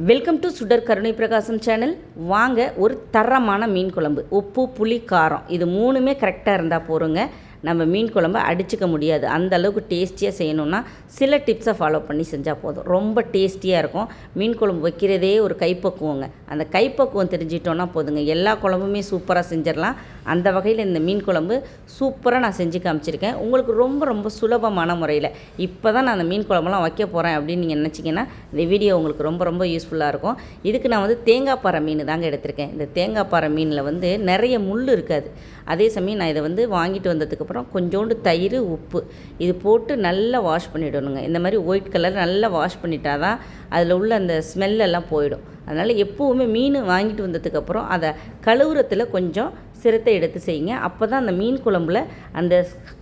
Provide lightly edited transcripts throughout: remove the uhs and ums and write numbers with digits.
Welcome to சுடர் கருணை பிரகாசம் சேனல். வாங்க, ஒரு தரமான மீன் குழம்பு, உப்பு புளி காரம் இது மூணுமே கரெக்டாக இருந்தால் போகிறோங்க. நம்ம மீன் குழம்பை அடிச்சுக்க முடியாது. அந்த அளவுக்கு டேஸ்டியாக செய்யணுன்னா சில டிப்ஸை ஃபாலோ பண்ணி செஞ்சால் போதும், ரொம்ப டேஸ்டியாக இருக்கும். மீன் குழம்பு வைக்கிறதே ஒரு கைப்பக்குவங்க. அந்த கைப்பக்குவம் தெரிஞ்சிட்டோன்னா போதுங்க, எல்லா குழம்புமே சூப்பராக செஞ்சிடலாம். அந்த வகையில் இந்த மீன் குழம்பு சூப்பராக நான் செஞ்சு காமிச்சிருக்கேன் உங்களுக்கு ரொம்ப ரொம்ப சுலபமான முறையில். இப்போ தான் நான் அந்த மீன் குழம்புலாம் வைக்க போகிறேன் அப்படின்னு நீங்கள் நினச்சிங்கன்னா இந்த வீடியோ உங்களுக்கு ரொம்ப ரொம்ப யூஸ்ஃபுல்லாக இருக்கும். இதுக்கு நான் தேங்காய் பாறை மீன் தாங்க எடுத்திருக்கேன். இந்த தேங்காய் பாறை மீனில் நிறைய முள் இருக்காது. அதே சமயம் நான் இதை வாங்கிட்டு வந்ததுக்கப்புறம் கொஞ்சோண்டு தயிர், உப்பு இது போட்டு நல்லா வாஷ் பண்ணிவிடணுங்க. இந்த மாதிரி ஒயிட் கலர் நல்லா வாஷ் பண்ணிட்டா தான் அதில் உள்ள அந்த ஸ்மெல்லெல்லாம் போயிடும். அதனால் எப்போவுமே மீன் வாங்கிட்டு வந்ததுக்கப்புறம் அதை கழுவுறத்தில் கொஞ்சம் சிரத்தை எடுத்து செய்யுங்க. அப்போ தான் அந்த மீன் குழம்புல அந்த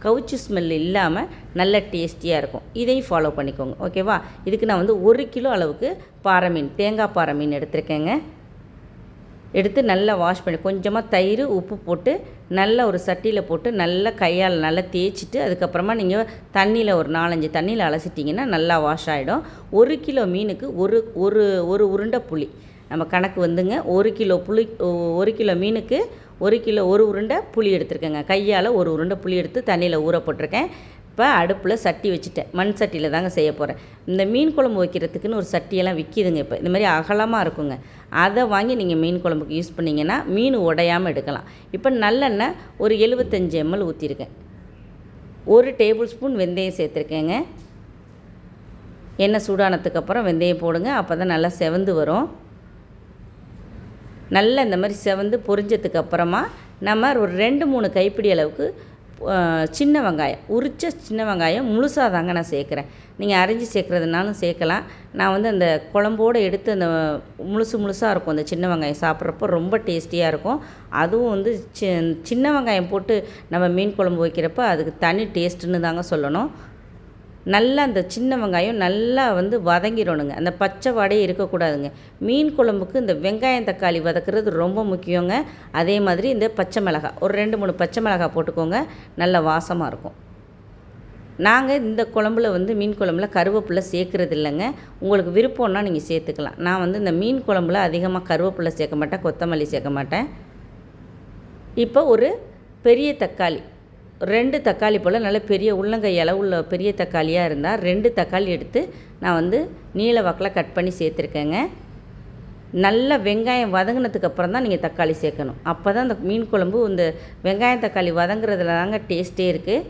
கவுச்சி ஸ்மெல் இல்லாமல் நல்ல டேஸ்டியாக இருக்கும். இதையும் ஃபாலோ பண்ணிக்கோங்க, ஓகேவா? இதுக்கு நான் 1 கிலோ அளவுக்கு பாறை மீன், தேங்காய் பாறை மீன் எடுத்திருக்கேங்க. எடுத்து நல்லா வாஷ் பண்ணி கொஞ்சமாக தயிர், உப்பு போட்டு நல்லா ஒரு சட்டியில் போட்டு நல்லா கையால் நல்லா தேய்ச்சிட்டு அதுக்கப்புறமா நீங்கள் தண்ணியில் ஒரு 4-5 தண்ணியில் அலசிட்டிங்கன்னா நல்லா வாஷ் ஆகிடும். 1 கிலோ மீனுக்கு ஒரு ஒரு ஒரு உருண்டை புளி நம்ம கணக்கு 1 கிலோ புளி, 1 கிலோ மீனுக்கு 1 கிலோ ஒரு உருண்டை புளி எடுத்துருக்கேங்க. கையால் ஒரு உருண்டை புளி எடுத்து தண்ணியில் ஊற போட்டிருக்கேன். இப்போ அடுப்பில் சட்டி வச்சுட்டேன். மண் சட்டியில் தாங்க செய்ய போகிறேன். இந்த மீன் குழம்பு வைக்கிறதுக்குன்னு ஒரு சட்டியெல்லாம் விற்கிதுங்க. இப்போ இந்த மாதிரி அகலமாக இருக்குங்க. அதை வாங்கி நீங்கள் மீன் குழம்புக்கு யூஸ் பண்ணிங்கன்னா மீன் உடையாமல் எடுக்கலாம். இப்போ நல்லெண்ணெய் ஒரு 75 ml ஊற்றிருக்கேன். 1 டேபிள் ஸ்பூன் வெந்தயம் சேர்த்துருக்கேங்க. எண்ணெய் சூடானதுக்கப்புறம் வெந்தயம் போடுங்க. அப்போ தான் நல்லா செவந்து வரும். நல்லா இந்த மாதிரி செவந்து பொரிஞ்சதுக்கப்புறமா நம்ம ஒரு 2-3 கைப்பிடி அளவுக்கு சின்ன வெங்காயம், உரித்த சின்ன வெங்காயம் முழுசாக தாங்க நான் சேர்க்குறேன். நீங்கள் அரிஞ்சு சேர்க்குறதுனாலும் சேர்க்கலாம். நான் அந்த குழம்போடு எடுத்து அந்த முழுசாக இருக்கும் அந்த சின்ன வெங்காயம், சாப்பிட்றப்போ ரொம்ப டேஸ்டியாக இருக்கும். அதுவும் சின்ன வெங்காயம் போட்டு நம்ம மீன் குழம்பு வைக்கிறப்ப அதுக்கு தனி டேஸ்ட்டுன்னு தாங்க சொல்லணும். நல்லா அந்த சின்ன வெங்காயம் நல்லா வதங்கிடணுங்க. அந்த பச்சை வாடையே இருக்கக்கூடாதுங்க. மீன் குழம்புக்கு இந்த வெங்காயம் தக்காளி வதக்குறது ரொம்ப முக்கியங்க. அதே மாதிரி இந்த பச்சை மிளகாய் ஒரு 2-3 பச்சை மிளகாய் போட்டுக்கோங்க, நல்ல வாசமாக இருக்கும். நாங்கள் இந்த குழம்புல மீன் குழம்புல கருவேப்பிலை சேர்க்குறது இல்லைங்க. உங்களுக்கு விருப்பம்னா நீங்கள் சேர்த்துக்கலாம். நான் இந்த மீன் குழம்புல அதிகமாக கருவேப்பிலை சேர்க்க மாட்டேன், கொத்தமல்லி சேர்க்க மாட்டேன். இப்போ ஒரு பெரிய தக்காளி, 2 தக்காளி போல் நல்ல பெரிய உள்ளங்கை அளவுள்ள பெரிய தக்காளியாக இருந்தால் 2 தக்காளி எடுத்து நான் நீல வாக்கில் கட் பண்ணி சேர்த்துருக்கேங்க. நல்ல வெங்காயம் வதங்கினதுக்கப்புறம் தான் நீங்கள் தக்காளி சேர்க்கணும். அப்போ தான் அந்த மீன் குழம்பு இந்த வெங்காயம் தக்காளி வதங்குறதுல தாங்க டேஸ்ட்டே இருக்குது.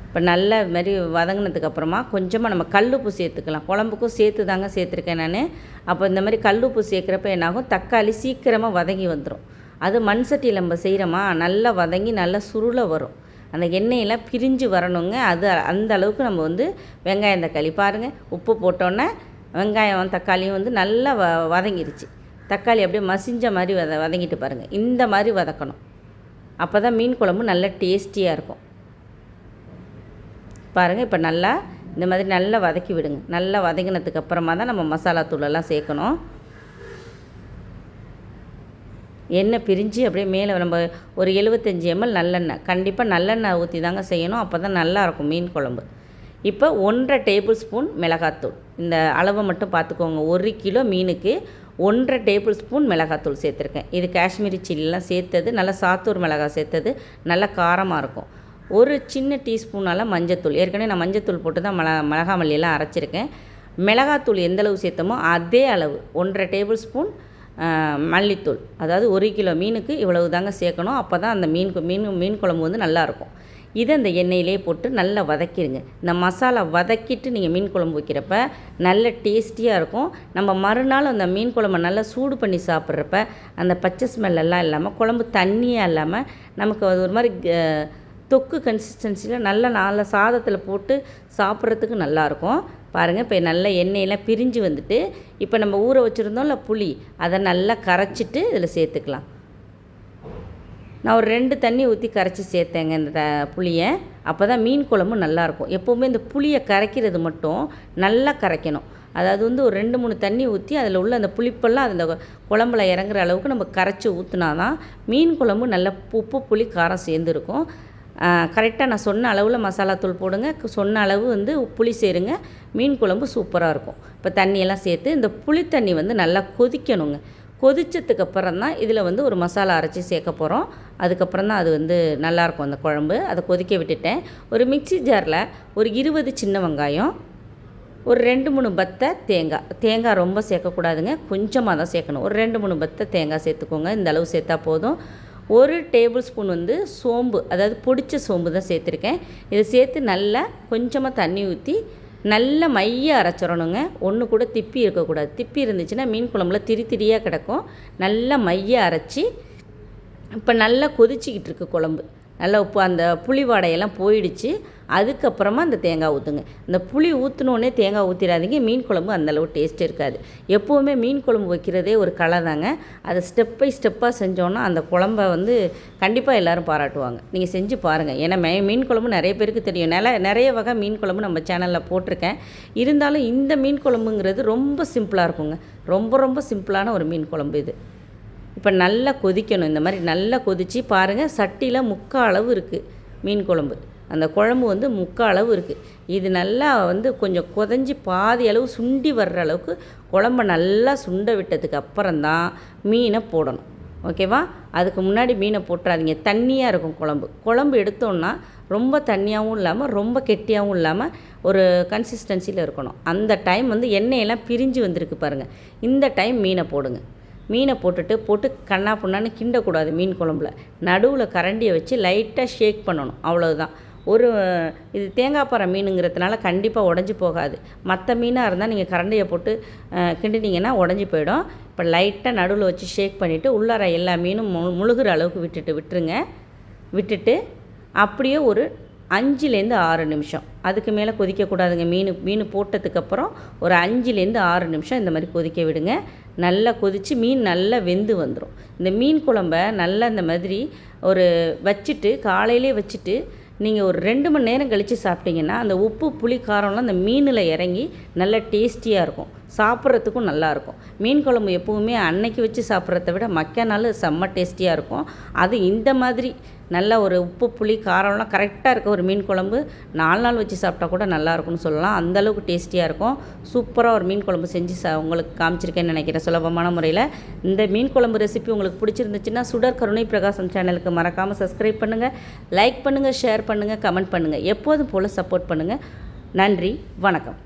இப்போ நல்ல மாதிரி வதங்கினதுக்கப்புறமா கொஞ்சமாக நம்ம கல்லுப்பு சேர்த்துக்கலாம். குழம்புக்கும் சேர்த்து தாங்க சேர்த்துருக்கேன் நான். அப்போ இந்த மாதிரி கல்லுப்பு சேர்க்குறப்ப என்னாகும், தக்காளி சீக்கிரமாக வதங்கி வந்துடும். அது மண் சட்டியில் நம்ம செய்கிறோமா, நல்லா வதங்கி நல்லா சுருள வரும். அந்த எண்ணெயெல்லாம் பிரிஞ்சு வரணுங்க. அது அந்த அளவுக்கு நம்ம வெங்காயம் தக்காளி பாருங்கள், உப்பு போட்டோன்னே வெங்காயம் தக்காளியும் நல்லா வதங்கிருச்சு. தக்காளி அப்படியே மசிஞ்ச மாதிரி வதங்கிட்டு பாருங்கள். இந்த மாதிரி வதக்கணும். அப்போ தான் மீன் குழம்பு நல்லா டேஸ்டியாக இருக்கும். பாருங்கள், இப்போ நல்லா இந்த மாதிரி நல்லா வதக்கி விடுங்க. நல்லா வதங்கினதுக்கு அப்புறமா தான் நம்ம மசாலா தூளெல்லாம் சேர்க்கணும். எண்ணெய் பிரிஞ்சு அப்படியே மேலே நம்ம ஒரு 75 ml நல்லெண்ணெய், கண்டிப்பாக நல்லெண்ணெய் ஊற்றி தாங்க செய்யணும். அப்போ தான் நல்லாயிருக்கும் மீன் குழம்பு. இப்போ 1.5 டேபிள் ஸ்பூன் மிளகாத்தூள், இந்த அளவை மட்டும் பார்த்துக்கோங்க. 1 கிலோ மீனுக்கு 1.5 டேபிள் ஸ்பூன் மிளகாத்தூள் சேர்த்துருக்கேன். இது காஷ்மீரி சில்லிலாம் சேர்த்தது, நல்லா சாத்தூர் மிளகாய் சேர்த்தது, நல்லா காரமாக இருக்கும். ஒரு சின்ன டீஸ்பூனால் மஞ்சத்தூள், ஏற்கனவே நான் மஞ்சத்தூள் போட்டு தான் மிளகா மல்லியெல்லாம் அரைச்சிருக்கேன். மிளகாத்தூள் எந்தளவு சேர்த்தோமோ அதே அளவு 1.5 டேபிள் ஸ்பூன் மல்லித்தூள். அதாவது 1 கிலோ மீனுக்கு இவ்வளவு தாங்க சேர்க்கணும். அப்போ தான் அந்த மீன் குழம்பு நல்லாயிருக்கும். இதை அந்த எண்ணெயிலே போட்டு நல்லா வதக்கிடுங்க. இந்த மசாலா வதக்கிட்டு நீங்கள் மீன் குழம்பு வைக்கிறப்ப நல்ல டேஸ்டியாக இருக்கும். நம்ம மறுநாள் அந்த மீன் குழம்பை நல்லா சூடு பண்ணி சாப்பிட்றப்ப அந்த பச்சை ஸ்மெல்லாம் இல்லாமல், குழம்பு தண்ணியாக இல்லாமல், நமக்கு அது ஒரு மாதிரி தொக்கு கன்சிஸ்டன்சியில் நல்ல சாதத்தில் போட்டு சாப்பிட்றதுக்கு நல்லாயிருக்கும். பாருங்கள், இப்போ நல்ல எண்ணெயெல்லாம் பிரிஞ்சு வந்துட்டு, இப்போ நம்ம ஊற வச்சுருந்தோம்ல புளி, அதை நல்லா கரைச்சிட்டு இதில் சேர்த்துக்கலாம். நான் ஒரு 2 தண்ணி ஊற்றி கரைச்சி சேர்த்தேங்க இந்த புளியை. அப்போ தான் மீன் குழம்பு நல்லாயிருக்கும். எப்போவுமே இந்த புளியை கரைக்கிறது மட்டும் நல்லா கரைக்கணும். அதாவது ஒரு 2-3 தண்ணி ஊற்றி அதில் உள்ள அந்த புளிப்பெல்லாம் அந்த குழம்புல இறங்குற அளவுக்கு நம்ம கரைச்சி ஊற்றினா தான் மீன் குழம்பு நல்ல உப்பு புளி காரம் சேர்ந்துருக்கும். கரெக்டாக நான் சொன்ன அளவில் மசாலாத்தூள் போடுங்க, சொன்ன அளவு வந்து புளி சேருங்க, மீன் குழம்பு சூப்பராக இருக்கும். இப்போ தண்ணியெல்லாம் சேர்த்து இந்த புளி தண்ணி வந்து நல்லா கொதிக்கணுங்க. கொதித்ததுக்கப்புறம் தான் இதில் வந்து ஒரு மசாலா அரைச்சி சேர்க்க போகிறோம். அதுக்கப்புறம் தான் அது வந்து நல்லாயிருக்கும் அந்த குழம்பு. அதை கொதிக்க விட்டுட்டேன். ஒரு மிக்ஸி ஜாரில் ஒரு 20 சின்ன வெங்காயம், ஒரு 2-3 பத்தை தேங்காய் ரொம்ப சேர்க்கக்கூடாதுங்க, கொஞ்சமாக தான் சேர்க்கணும். ஒரு 2-3 பத்தை தேங்காய் சேர்த்துக்கோங்க. இந்த அளவு சேர்த்தா போதும். 1 டேபிள் ஸ்பூன் வந்து சோம்பு, அதாவது பொடிச்ச சோம்பு தான் சேர்த்துருக்கேன். இதை சேர்த்து நல்லா கொஞ்சமாக தண்ணி ஊற்றி நல்ல மைய அரைச்சிடணுங்க. ஒன்று கூட திப்பி இருக்கக்கூடாது. திப்பி இருந்துச்சுன்னா மீன் குழம்புல திரியாக கிடக்கும். நல்லா மைய அரைச்சி இப்போ நல்லா கொதிச்சிக்கிட்டு இருக்கு குழம்பு. நல்லா உப்பு அந்த புளி வாடையெல்லாம் போயிடுச்சு. அதுக்கப்புறமா அந்த தேங்காய் ஊற்றுங்க. இந்த புளி ஊற்றினோடனே தேங்காய் ஊற்றிடாதீங்க, மீன் குழம்பு அந்தளவு டேஸ்ட் இருக்காது. எப்போவுமே மீன் குழம்பு வைக்கிறதே ஒரு கலை தாங்க. அதை ஸ்டெப் பை ஸ்டெப்பாக செஞ்சோன்னா அந்த குழம்ப வந்து கண்டிப்பாக எல்லோரும் பாராட்டுவாங்க. நீங்கள் செஞ்சு பாருங்கள். ஏன்னா மீன் குழம்பு நிறைய பேருக்கு தெரியும். நிறைய வகை மீன் குழம்பு நம்ம சேனலில் போட்டிருக்கேன். இருந்தாலும் இந்த மீன் குழம்புங்கிறது ரொம்ப சிம்பிளாக இருக்குங்க. ரொம்ப ரொம்ப சிம்பிளான ஒரு மீன் குழம்பு இது. இப்போ நல்லா கொதிக்கணும். இந்த மாதிரி நல்லா கொதித்து பாருங்கள், சட்டியில் 3/4 அளவு இருக்குது மீன் குழம்பு. அந்த குழம்பு வந்து 3/4 அளவு இருக்குது. இது நல்லா வந்து கொஞ்சம் கொதிஞ்சு பாதி அளவு சுண்டி வர்ற அளவுக்கு குழம்ப நல்லா சுண்ட விட்டதுக்கு அப்புறம்தான் மீனை போடணும். ஓகேவா? அதுக்கு முன்னாடி மீனை போட்டுறாதீங்க. தண்ணியாக இருக்கும் குழம்பு எடுத்தோன்னா ரொம்ப தண்ணியாகவும் இல்லாமல் ரொம்ப கெட்டியாகவும் இல்லாமல் ஒரு கன்சிஸ்டன்சியில் இருக்கணும். அந்த டைம் வந்து எண்ணெயெல்லாம் பிரிஞ்சு வந்திருக்கு பாருங்கள். இந்த டைம் மீனை போடுங்க. மீனை போட்டு கண்ணா புண்ணான்னு கிண்டக்கூடாது. மீன் குழம்புல நடுவில் கரண்டியை வச்சு லைட்டாக ஷேக் பண்ணணும், அவ்வளோதான். இது தேங்காய் பாறை மீனுங்கிறதுனால கண்டிப்பாக உடஞ்சி போகாது. மற்ற மீனாக இருந்தால் நீங்கள் கரண்டியை போட்டு கிண்டினீங்கன்னா உடஞ்சி போயிடும். இப்போ லைட்டாக நடுவில் வச்சு ஷேக் பண்ணிவிட்டு உள்ளார எல்லா மீனும் முழுகிற அளவுக்கு விட்டுட்டு அப்படியே ஒரு 5-6 நிமிஷம், அதுக்கு மேலே கொதிக்கக்கூடாதுங்க. மீன் போட்டதுக்கப்புறம் ஒரு 5-6 நிமிஷம் இந்த மாதிரி கொதிக்க விடுங்க. நல்லா கொதித்து மீன் நல்லா வெந்து வந்துடும். இந்த மீன் குழம்ப நல்லா இந்த மாதிரி ஒரு காலையிலே வச்சுட்டு நீங்கள் ஒரு 2 மணி நேரம் கழித்து சாப்பிட்டீங்கன்னா அந்த உப்பு புளி காரம்லாம் அந்த மீனில் இறங்கி நல்லா டேஸ்டியாக இருக்கும். சாப்பிட்றதுக்கும் நல்லாயிருக்கும். மீன் குழம்பு எப்போவுமே அன்னைக்கு வச்சு சாப்பிட்றத விட மக்க நாள் செம்ம டேஸ்டியாக இருக்கும். அது இந்த மாதிரி நல்லா ஒரு உப்பு புளி காரம்லாம் கரெக்டாக இருக்க ஒரு மீன் குழம்பு 4 நாள் வச்சு சாப்பிட்டா கூட நல்லாயிருக்கும்னு சொல்லலாம். அந்தளவுக்கு டேஸ்டியாக இருக்கும். சூப்பராக ஒரு மீன் குழம்பு செஞ்சு உங்களுக்கு காமிச்சிருக்கேன்னு நினைக்கிறேன் சுலபமான முறையில். இந்த மீன் குழம்பு ரெசிபி உங்களுக்கு பிடிச்சிருந்துச்சுன்னா சுடர் கருணை பிரகாசம் சேனலுக்கு மறக்காமல் சப்ஸ்கிரைப் பண்ணுங்கள், லைக் பண்ணுங்கள், ஷேர் பண்ணுங்கள், கமெண்ட் பண்ணுங்கள். எப்போதும் போல் சப்போர்ட் பண்ணுங்கள். நன்றி, வணக்கம்.